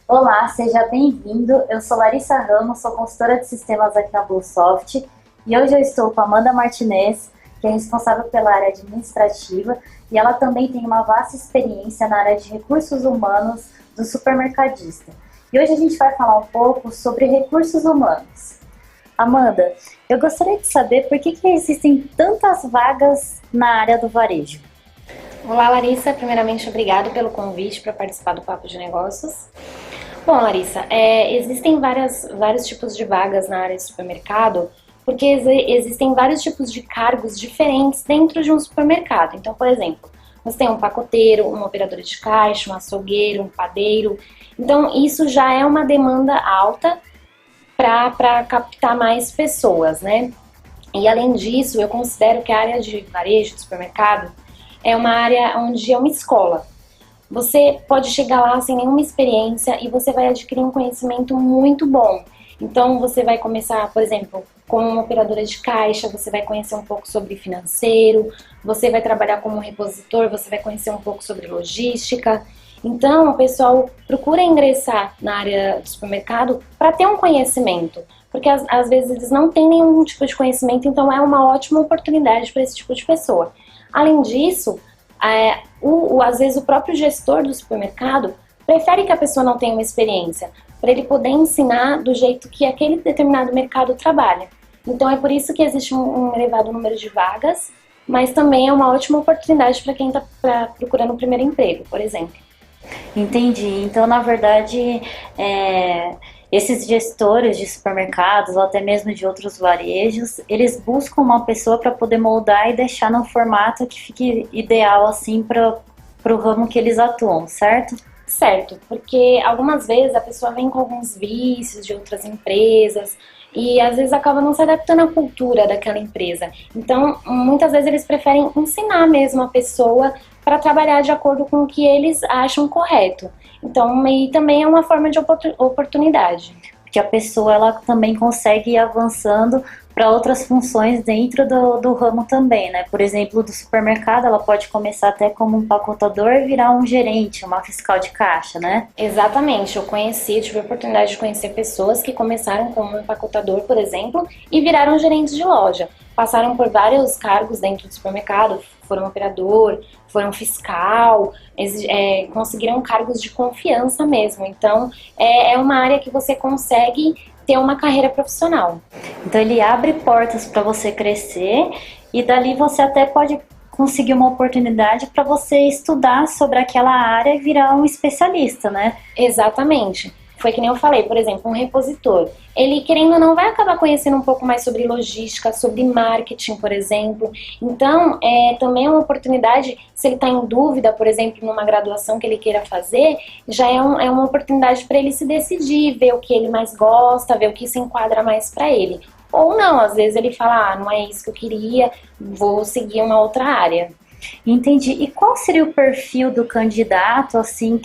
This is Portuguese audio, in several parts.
Olá, seja bem-vindo. Eu sou Larissa Ramos, sou consultora de sistemas aqui na Bluesoft e hoje eu estou com a Amanda Martinez, que é responsável pela área administrativa e ela também tem uma vasta experiência na área de recursos humanos do supermercadista. E hoje a gente vai falar um pouco sobre recursos humanos. Amanda, eu gostaria de saber por que existem tantas vagas na área do varejo. Olá, Larissa. Primeiramente, obrigado pelo convite para participar do Papo de Negócios. Bom, Larissa, existem vários tipos de vagas na área de supermercado, porque existem vários tipos de cargos diferentes dentro de um supermercado. Então, por exemplo, você tem um pacoteiro, um operador de caixa, um açougueiro, um padeiro. Então, isso já é uma demanda alta para captar mais pessoas, né? E além disso, eu considero que a área de varejo de supermercado é uma área onde é uma escola. Você pode chegar lá sem nenhuma experiência e você vai adquirir um conhecimento muito bom. Então você vai começar, por exemplo, como uma operadora de caixa, você vai conhecer um pouco sobre financeiro, você vai trabalhar como repositor, você vai conhecer um pouco sobre logística. Então o pessoal procura ingressar na área do supermercado para ter um conhecimento, porque às vezes eles não têm nenhum tipo de conhecimento, então é uma ótima oportunidade para esse tipo de pessoa. Além disso, às vezes o próprio gestor do supermercado prefere que a pessoa não tenha uma experiência, para ele poder ensinar do jeito que aquele determinado mercado trabalha. Então é por isso que existe um elevado número de vagas, mas também é uma ótima oportunidade para quem está procurando o primeiro emprego, por exemplo. Entendi. Então, na verdade, esses gestores de supermercados ou até mesmo de outros varejos, eles buscam uma pessoa para poder moldar e deixar num formato que fique ideal assim para o ramo que eles atuam, certo? Certo, porque algumas vezes a pessoa vem com alguns vícios de outras empresas e às vezes acaba não se adaptando à cultura daquela empresa. Então, muitas vezes eles preferem ensinar mesmo a pessoa para trabalhar de acordo com o que eles acham correto. Então, e também é uma forma de oportunidade. Porque a pessoa ela também consegue ir avançando para outras funções dentro do ramo também, né? Por exemplo, do supermercado, ela pode começar até como um empacotador e virar um gerente, uma fiscal de caixa, né? Exatamente, tive a oportunidade de conhecer pessoas que começaram como empacotador, por exemplo, e viraram gerentes de loja. Passaram por vários cargos dentro do supermercado, foram operador, foram fiscal, conseguiram cargos de confiança mesmo. Então, é uma área que você consegue ter uma carreira profissional. Então ele abre portas para você crescer e dali você até pode conseguir uma oportunidade para você estudar sobre aquela área e virar um especialista, né? Exatamente. Foi que nem eu falei, por exemplo, um repositor. Ele, querendo ou não, vai acabar conhecendo um pouco mais sobre logística, sobre marketing, por exemplo. Então, também é uma oportunidade, se ele está em dúvida, por exemplo, numa graduação que ele queira fazer, já é uma oportunidade para ele se decidir, ver o que ele mais gosta, ver o que se enquadra mais para ele. Ou não, às vezes ele fala, não é isso que eu queria, vou seguir uma outra área. Entendi. E qual seria o perfil do candidato, assim,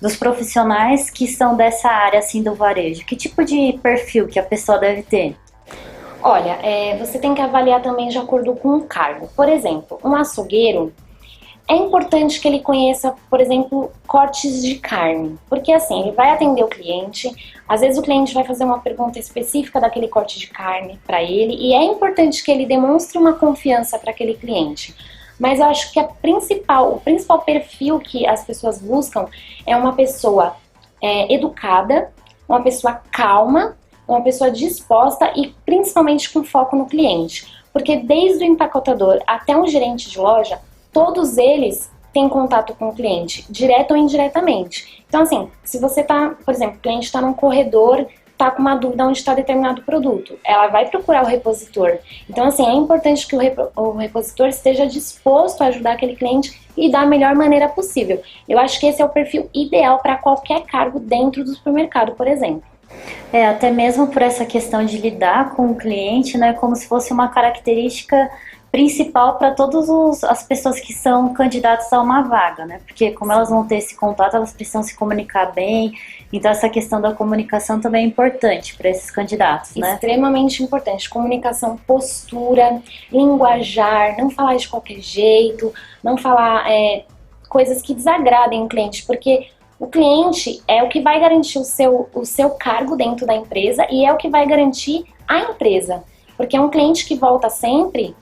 dos profissionais que são dessa área, assim, do varejo? Que tipo de perfil que a pessoa deve ter? Olha, você tem que avaliar também de acordo com o cargo. Por exemplo, um açougueiro, é importante que ele conheça, por exemplo, cortes de carne. Porque assim, ele vai atender o cliente, às vezes o cliente vai fazer uma pergunta específica daquele corte de carne para ele, e é importante que ele demonstre uma confiança para aquele cliente. Mas eu acho que o principal perfil que as pessoas buscam é uma pessoa educada, uma pessoa calma, uma pessoa disposta e principalmente com foco no cliente. Porque desde o empacotador até um gerente de loja, todos eles têm contato com o cliente, direto ou indiretamente. Então assim, se você tá, por exemplo, o cliente está num corredor, tá com uma dúvida onde está determinado produto, ela vai procurar o repositor. Então assim, é importante que o repositor esteja disposto a ajudar aquele cliente e da melhor maneira possível. Eu acho que esse é o perfil ideal para qualquer cargo dentro do supermercado, por exemplo. Até mesmo por essa questão de lidar com o cliente, né, como se fosse uma característica principal para todas as pessoas que são candidatas a uma vaga, né? Porque como elas vão ter esse contato, elas precisam se comunicar bem. Então essa questão da comunicação também é importante para esses candidatos, né? Extremamente importante. Comunicação, postura, linguajar, não falar de qualquer jeito, não falar coisas que desagradem o cliente, porque o cliente é o que vai garantir o seu cargo dentro da empresa e é o que vai garantir a empresa. Porque um cliente que volta sempre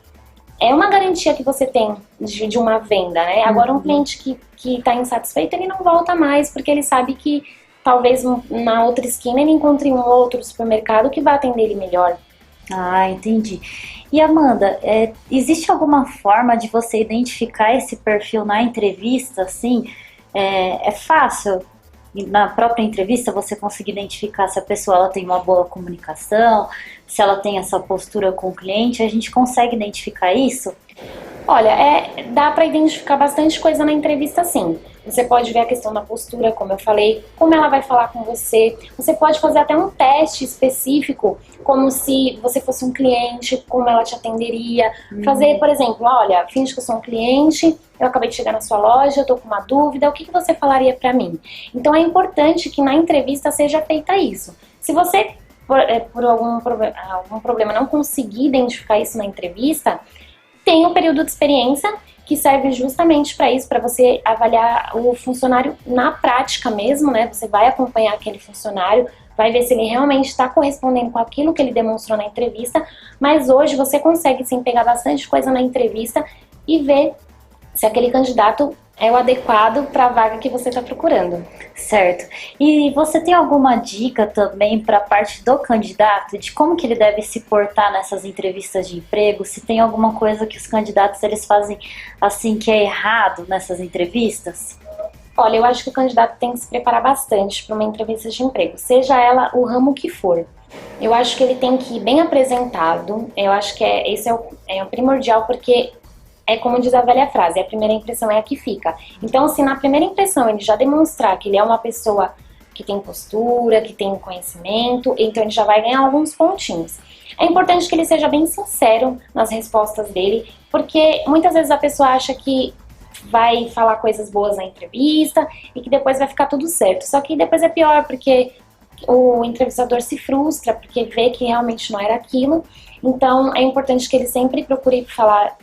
é uma garantia que você tem de uma venda, né? Agora, um cliente que tá insatisfeito, ele não volta mais, porque ele sabe que talvez na outra esquina ele encontre um outro supermercado que vai atender ele melhor. Ah, entendi. E Amanda, existe alguma forma de você identificar esse perfil na entrevista, assim? É fácil? Na própria entrevista você conseguir identificar se a pessoa ela tem uma boa comunicação, se ela tem essa postura com o cliente, a gente consegue identificar isso? Olha, dá para identificar bastante coisa na entrevista, sim. Você pode ver a questão da postura, como eu falei, como ela vai falar com você. Você pode fazer até um teste específico, como se você fosse um cliente, como ela te atenderia. Fazer, por exemplo, olha, finge que eu sou um cliente, eu acabei de chegar na sua loja, eu tô com uma dúvida, o que você falaria para mim? Então é importante que na entrevista seja feita isso. Se você, por algum problema, não conseguir identificar isso na entrevista, tem um período de experiência que serve justamente para isso, para você avaliar o funcionário na prática mesmo, né? Você vai acompanhar aquele funcionário, vai ver se ele realmente está correspondendo com aquilo que ele demonstrou na entrevista, mas hoje você consegue sim pegar bastante coisa na entrevista e ver se aquele candidato é o adequado para a vaga que você está procurando. Certo. E você tem alguma dica também para a parte do candidato, de como que ele deve se portar nessas entrevistas de emprego? Se tem alguma coisa que os candidatos eles fazem assim que é errado nessas entrevistas? Olha, eu acho que o candidato tem que se preparar bastante para uma entrevista de emprego, seja ela o ramo que for. Eu acho que ele tem que ir bem apresentado, eu acho que esse é o primordial, porque é como diz a velha frase, a primeira impressão é a que fica. Então, se na primeira impressão ele já demonstrar que ele é uma pessoa que tem postura, que tem conhecimento, então ele já vai ganhar alguns pontinhos. É importante que ele seja bem sincero nas respostas dele, porque muitas vezes a pessoa acha que vai falar coisas boas na entrevista e que depois vai ficar tudo certo. Só que depois é pior, porque o entrevistador se frustra, porque vê que realmente não era aquilo. Então, é importante que ele sempre procure falar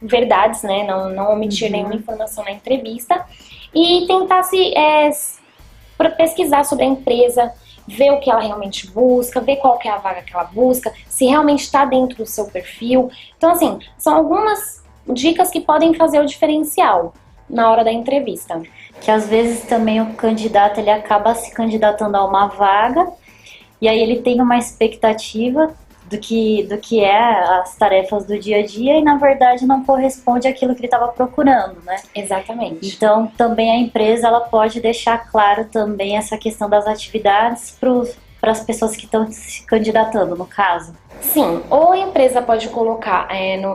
verdades, né, não omitir nenhuma informação na entrevista e tentar pesquisar sobre a empresa, ver o que ela realmente busca, ver qual que é a vaga que ela busca, se realmente está dentro do seu perfil. Então, assim, são algumas dicas que podem fazer o diferencial na hora da entrevista. Que às vezes também o candidato ele acaba se candidatando a uma vaga e aí ele tem uma expectativa do que é as tarefas do dia a dia e na verdade não corresponde àquilo que ele estava procurando, né? Exatamente. Então também a empresa ela pode deixar claro também essa questão das atividades para as pessoas que estão se candidatando, no caso. Sim, ou a empresa pode colocar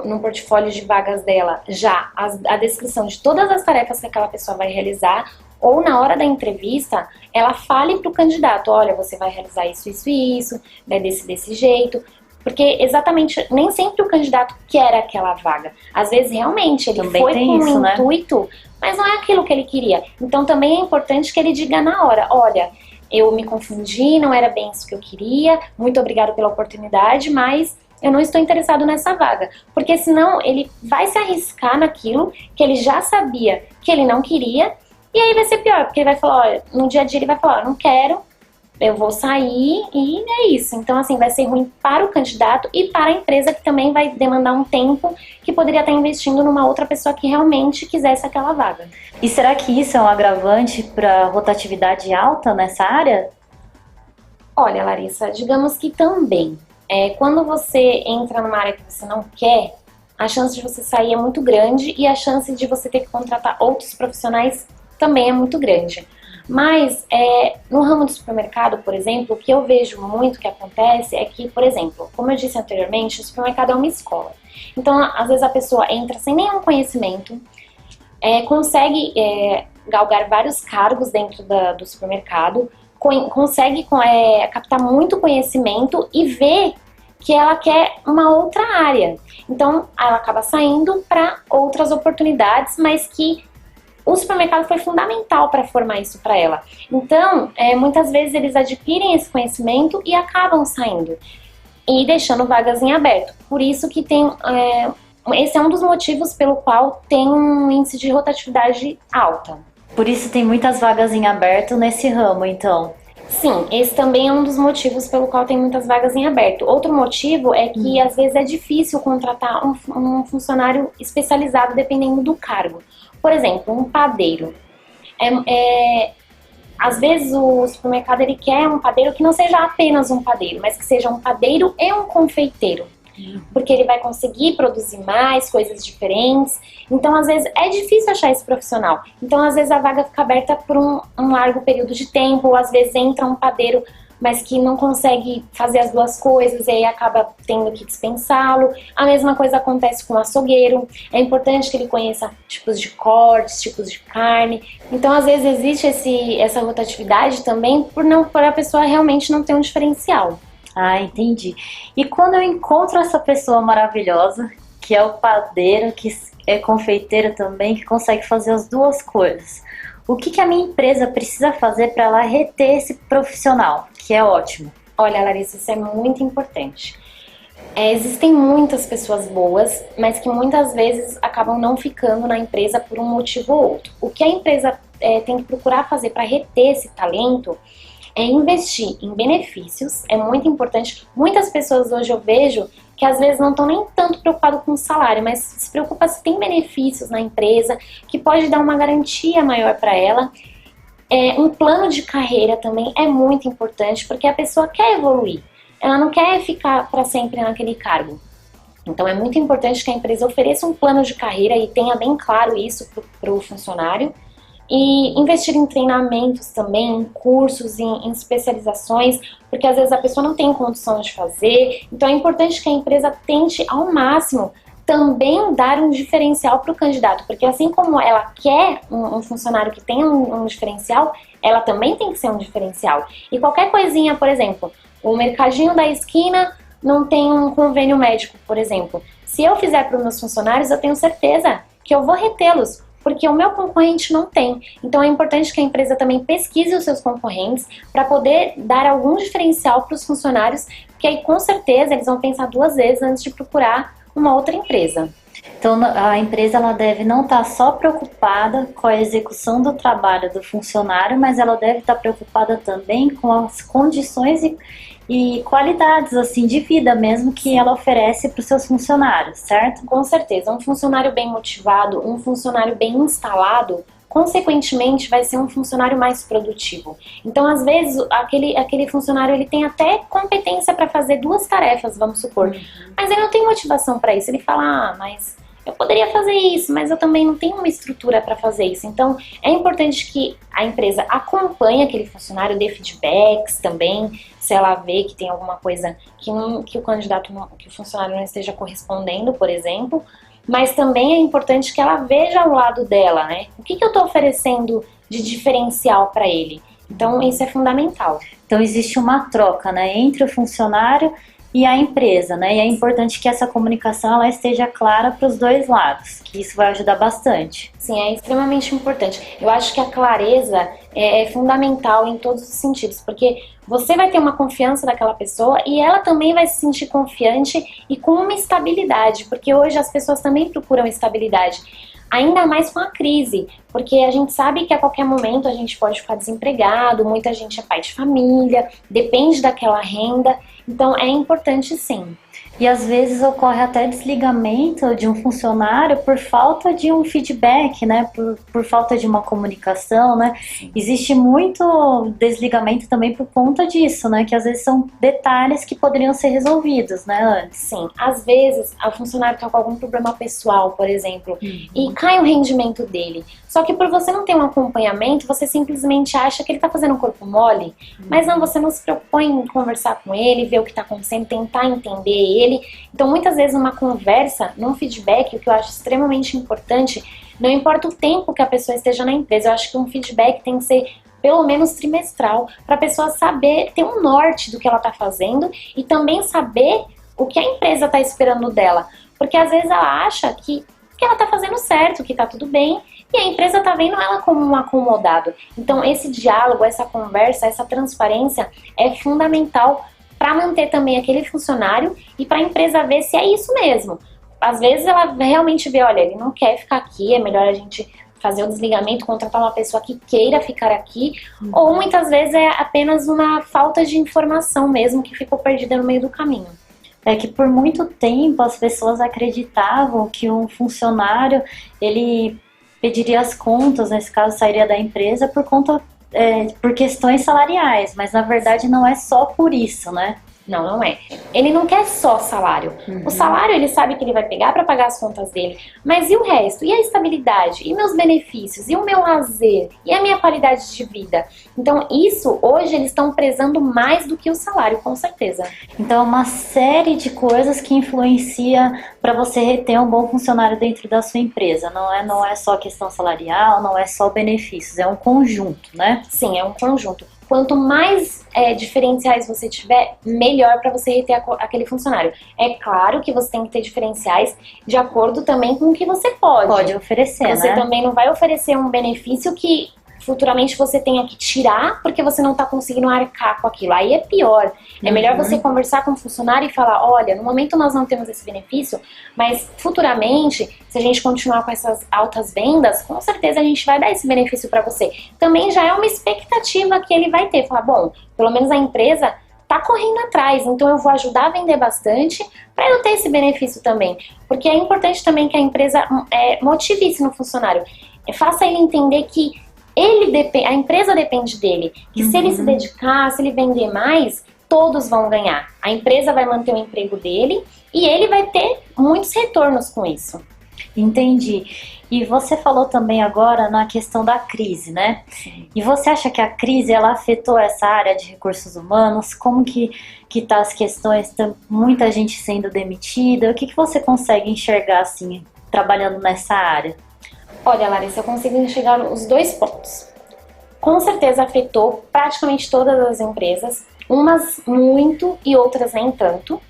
no portfólio de vagas dela já a descrição de todas as tarefas que aquela pessoa vai realizar, ou na hora da entrevista ela fale para o candidato, olha, você vai realizar isso, isso e isso, vai desse jeito. Porque exatamente, nem sempre o candidato quer aquela vaga. Às vezes, realmente, ele também foi com um intuito, mas não é aquilo que ele queria. Então, também é importante que ele diga na hora, olha, eu me confundi, não era bem isso que eu queria, muito obrigado pela oportunidade, mas eu não estou interessado nessa vaga. Porque senão, ele vai se arriscar naquilo que ele já sabia que ele não queria, e aí vai ser pior, porque ele vai falar, olha, no dia a dia ele vai falar, não quero, eu vou sair e é isso. Então, assim, vai ser ruim para o candidato e para a empresa, que também vai demandar um tempo que poderia estar investindo numa outra pessoa que realmente quisesse aquela vaga. E será que isso é um agravante para rotatividade alta nessa área? Olha, Larissa, digamos que também. Quando você entra numa área que você não quer, a chance de você sair é muito grande e a chance de você ter que contratar outros profissionais também é muito grande. Mas no ramo do supermercado, por exemplo, o que eu vejo muito que acontece é que, por exemplo, como eu disse anteriormente, o supermercado é uma escola. Então, às vezes a pessoa entra sem nenhum conhecimento, consegue galgar vários cargos dentro do supermercado, consegue captar muito conhecimento e vê que ela quer uma outra área. Então, ela acaba saindo para outras oportunidades, mas que o supermercado foi fundamental para formar isso para ela. Então, muitas vezes eles adquirem esse conhecimento e acabam saindo e deixando vagas em aberto. Por isso que esse é um dos motivos pelo qual tem um índice de rotatividade alta. Por isso tem muitas vagas em aberto nesse ramo, então. Sim, esse também é um dos motivos pelo qual tem muitas vagas em aberto. Outro motivo é que às vezes é difícil contratar um funcionário especializado dependendo do cargo. Por exemplo, um padeiro. Às vezes o supermercado ele quer um padeiro que não seja apenas um padeiro, mas que seja um padeiro e um confeiteiro. Porque ele vai conseguir produzir mais coisas diferentes. Então, às vezes, é difícil achar esse profissional. Então, às vezes, a vaga fica aberta por um largo período de tempo, ou às vezes entra um padeiro, mas que não consegue fazer as duas coisas, e aí acaba tendo que dispensá-lo. A mesma coisa acontece com o açougueiro. É importante que ele conheça tipos de cortes, tipos de carne. Então, às vezes, existe essa rotatividade também por a pessoa realmente não ter um diferencial. Ah, entendi. E quando eu encontro essa pessoa maravilhosa, que é o padeiro, que é confeiteiro também, que consegue fazer as duas coisas, o que a minha empresa precisa fazer para ela reter esse profissional, que é ótimo? Olha, Larissa, isso é muito importante. Existem muitas pessoas boas, mas que muitas vezes acabam não ficando na empresa por um motivo ou outro. O que a empresa tem que procurar fazer para reter esse talento é investir em benefícios, é muito importante. Muitas pessoas hoje eu vejo que às vezes não estão nem tanto preocupadas com o salário, mas se preocupa se tem benefícios na empresa, que pode dar uma garantia maior para ela. Um plano de carreira também é muito importante, porque a pessoa quer evoluir, ela não quer ficar para sempre naquele cargo. Então é muito importante que a empresa ofereça um plano de carreira e tenha bem claro isso para o funcionário. E investir em treinamentos também, em cursos, em especializações, porque às vezes a pessoa não tem condição de fazer. Então é importante que a empresa tente ao máximo também dar um diferencial para o candidato, porque assim como ela quer um funcionário que tenha um diferencial, ela também tem que ser um diferencial. E qualquer coisinha, por exemplo, o mercadinho da esquina não tem um convênio médico, por exemplo. Se eu fizer para os meus funcionários, eu tenho certeza que eu vou retê-los, porque o meu concorrente não tem. Então é importante que a empresa também pesquise os seus concorrentes para poder dar algum diferencial para os funcionários, porque aí com certeza eles vão pensar duas vezes antes de procurar uma outra empresa. Então a empresa ela deve não estar só preocupada com a execução do trabalho do funcionário, mas ela deve estar preocupada também com as condições e qualidades assim de vida mesmo que ela oferece para os seus funcionários, certo? Com certeza, um funcionário bem motivado, um funcionário bem instalado, consequentemente vai ser um funcionário mais produtivo. Então, às vezes, aquele funcionário ele tem até competência para fazer duas tarefas, vamos supor, mas ele não tem motivação para isso. Ele fala, mas eu poderia fazer isso, mas eu também não tenho uma estrutura para fazer isso. Então, é importante que a empresa acompanhe aquele funcionário, dê feedbacks também, se ela vê que tem alguma coisa que o funcionário não esteja correspondendo, por exemplo. Mas também é importante que ela veja o lado dela, né? O que eu estou oferecendo de diferencial para ele? Então, isso é fundamental. Então, existe uma troca, né, entre o funcionário e a empresa, né? E é importante que essa comunicação ela esteja clara para os dois lados, que isso vai ajudar bastante. Sim, é extremamente importante. Eu acho que a clareza é fundamental em todos os sentidos, porque você vai ter uma confiança daquela pessoa e ela também vai se sentir confiante e com uma estabilidade, porque hoje as pessoas também procuram estabilidade. Ainda mais com a crise, porque a gente sabe que a qualquer momento a gente pode ficar desempregado, muita gente é pai de família, depende daquela renda, então é importante sim. E às vezes ocorre até desligamento de um funcionário por falta de um feedback, né? Por falta de uma comunicação, né? Existe muito desligamento também por conta disso, né? Que às vezes são detalhes que poderiam ser resolvidos, né, antes. Sim, às vezes o funcionário está com algum problema pessoal, por exemplo, e cai o rendimento dele. Só que por você não ter um acompanhamento, você simplesmente acha que ele está fazendo um corpo mole, mas não, você não se preocupa em conversar com ele, ver o que está acontecendo, tentar entender ele. Então, muitas vezes, numa conversa, num feedback, o que eu acho extremamente importante, não importa o tempo que a pessoa esteja na empresa, eu acho que um feedback tem que ser pelo menos trimestral, para a pessoa saber, ter um norte do que ela está fazendo e também saber o que a empresa está esperando dela. Porque às vezes ela acha que ela está fazendo certo, que está tudo bem, e a empresa está vendo ela como um acomodado. Então esse diálogo, essa conversa, essa transparência é fundamental para manter também aquele funcionário e para a empresa ver se é isso mesmo. Às vezes ela realmente vê, olha, ele não quer ficar aqui, é melhor a gente fazer o desligamento, contratar uma pessoa que queira ficar aqui, ou muitas vezes é apenas uma falta de informação mesmo que ficou perdida no meio do caminho. É que por muito tempo as pessoas acreditavam que um funcionário, ele pediria as contas, nesse caso sairia da empresa por questões salariais, mas na verdade não é só por isso, né? Não, não é. Ele não quer só salário. O salário ele sabe que ele vai pegar para pagar as contas dele, mas e o resto? E a estabilidade? E meus benefícios? E o meu lazer? E a minha qualidade de vida? Então isso, hoje eles estão prezando mais do que o salário, com certeza. Então é uma série de coisas que influencia para você reter um bom funcionário dentro da sua empresa. Não é só questão salarial, não é só benefícios, é um conjunto, né? Sim, é um conjunto. Quanto mais diferenciais você tiver, melhor para você reter aquele funcionário. É claro que você tem que ter diferenciais de acordo também com o que você pode oferecer, Você né? também não vai oferecer um benefício que futuramente você tenha que tirar porque você não está conseguindo arcar com aquilo. Aí é pior. É melhor você conversar com o funcionário e falar, olha, no momento nós não temos esse benefício, mas futuramente, se a gente continuar com essas altas vendas, com certeza a gente vai dar esse benefício para você. Também já é uma expectativa que ele vai ter. Falar, bom, pelo menos a empresa tá correndo atrás, então eu vou ajudar a vender bastante para eu ter esse benefício também. Porque é importante também que a empresa motive isso no funcionário. Faça ele entender que a empresa depende dele, que se ele se dedicar, se ele vender mais, todos vão ganhar. A empresa vai manter o emprego dele e ele vai ter muitos retornos com isso. Entendi. E você falou também agora na questão da crise, né? Sim. E você acha que a crise ela afetou essa área de recursos humanos? Como que tá as questões? Tem muita gente sendo demitida. O que você consegue enxergar assim, trabalhando nessa área? Olha, Larissa, eu consigo enxergar os dois pontos. Com certeza afetou praticamente todas as empresas, umas muito e outras nem tanto,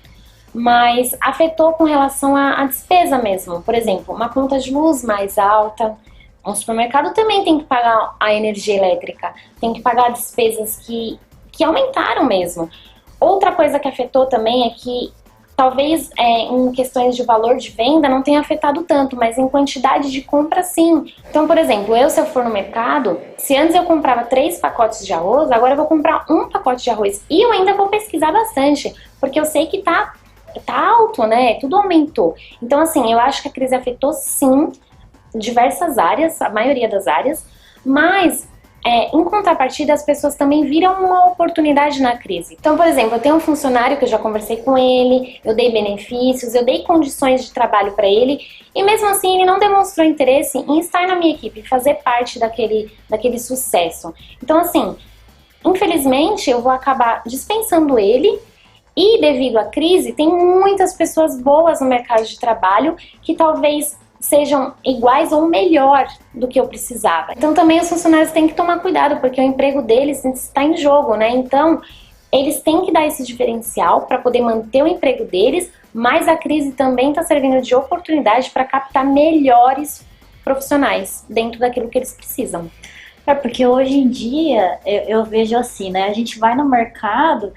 mas afetou com relação à despesa mesmo. Por exemplo, uma conta de luz mais alta, um supermercado também tem que pagar a energia elétrica, tem que pagar despesas que aumentaram mesmo. Outra coisa que afetou também é que talvez em questões de valor de venda não tenha afetado tanto, mas em quantidade de compra sim. Então, por exemplo, se eu for no mercado, se antes eu comprava 3 pacotes de arroz, agora eu vou comprar 1 pacote de arroz. E eu ainda vou pesquisar bastante, porque eu sei que tá alto, né? Tudo aumentou. Então, assim, eu acho que a crise afetou sim diversas áreas, a maioria das áreas, mas em contrapartida, as pessoas também viram uma oportunidade na crise. Então, por exemplo, eu tenho um funcionário que eu já conversei com ele, eu dei benefícios, eu dei condições de trabalho para ele, e mesmo assim ele não demonstrou interesse em estar na minha equipe, fazer parte daquele sucesso. Então, assim, infelizmente eu vou acabar dispensando ele, e devido à crise, tem muitas pessoas boas no mercado de trabalho que talvez sejam iguais ou melhor do que eu precisava. Então também os funcionários têm que tomar cuidado, porque o emprego deles está em jogo, né? Então eles têm que dar esse diferencial para poder manter o emprego deles, mas a crise também está servindo de oportunidade para captar melhores profissionais dentro daquilo que eles precisam. Porque hoje em dia eu vejo assim, né? A gente vai no mercado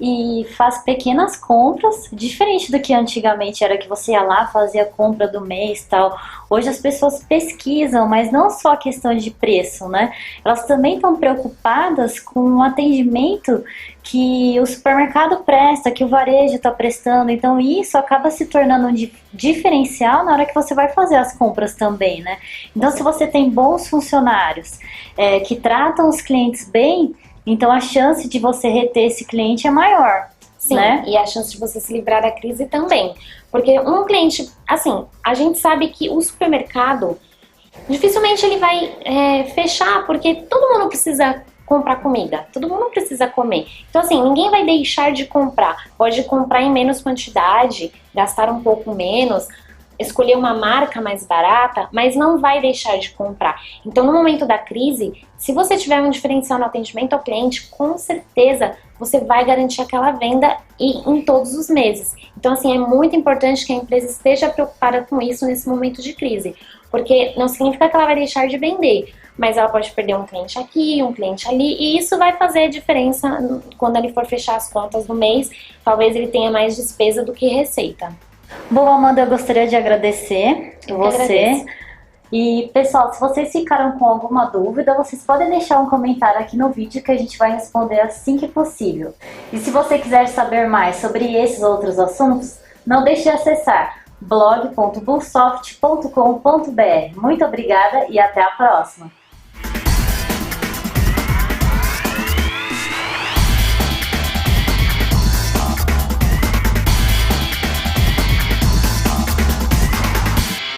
e faz pequenas compras, diferente do que antigamente era, que você ia lá, fazia a compra do mês e tal. Hoje as pessoas pesquisam, mas não só a questão de preço, né? Elas também estão preocupadas com o atendimento que o supermercado presta, que o varejo está prestando. Então isso acaba se tornando um diferencial na hora que você vai fazer as compras também, né? Então se você tem bons funcionários que tratam os clientes bem, então a chance de você reter esse cliente é maior. Sim, né? E a chance de você se livrar da crise também. Porque um cliente, assim, a gente sabe que o supermercado, dificilmente ele vai fechar, porque todo mundo precisa comprar comida, todo mundo precisa comer. Então assim, ninguém vai deixar de comprar. Pode comprar em menos quantidade, gastar um pouco menos, escolher uma marca mais barata, mas não vai deixar de comprar. Então, no momento da crise, se você tiver um diferencial no atendimento ao cliente, com certeza você vai garantir aquela venda em todos os meses. Então, assim, é muito importante que a empresa esteja preocupada com isso nesse momento de crise, porque não significa que ela vai deixar de vender, mas ela pode perder um cliente aqui, um cliente ali, e isso vai fazer a diferença quando ele for fechar as contas no mês. Talvez ele tenha mais despesa do que receita. Bom, Amanda, eu gostaria de agradecer você. Agradeço. E, pessoal, se vocês ficaram com alguma dúvida, vocês podem deixar um comentário aqui no vídeo que a gente vai responder assim que possível. E se você quiser saber mais sobre esses outros assuntos, não deixe de acessar blog.bullsoft.com.br. Muito obrigada e até a próxima!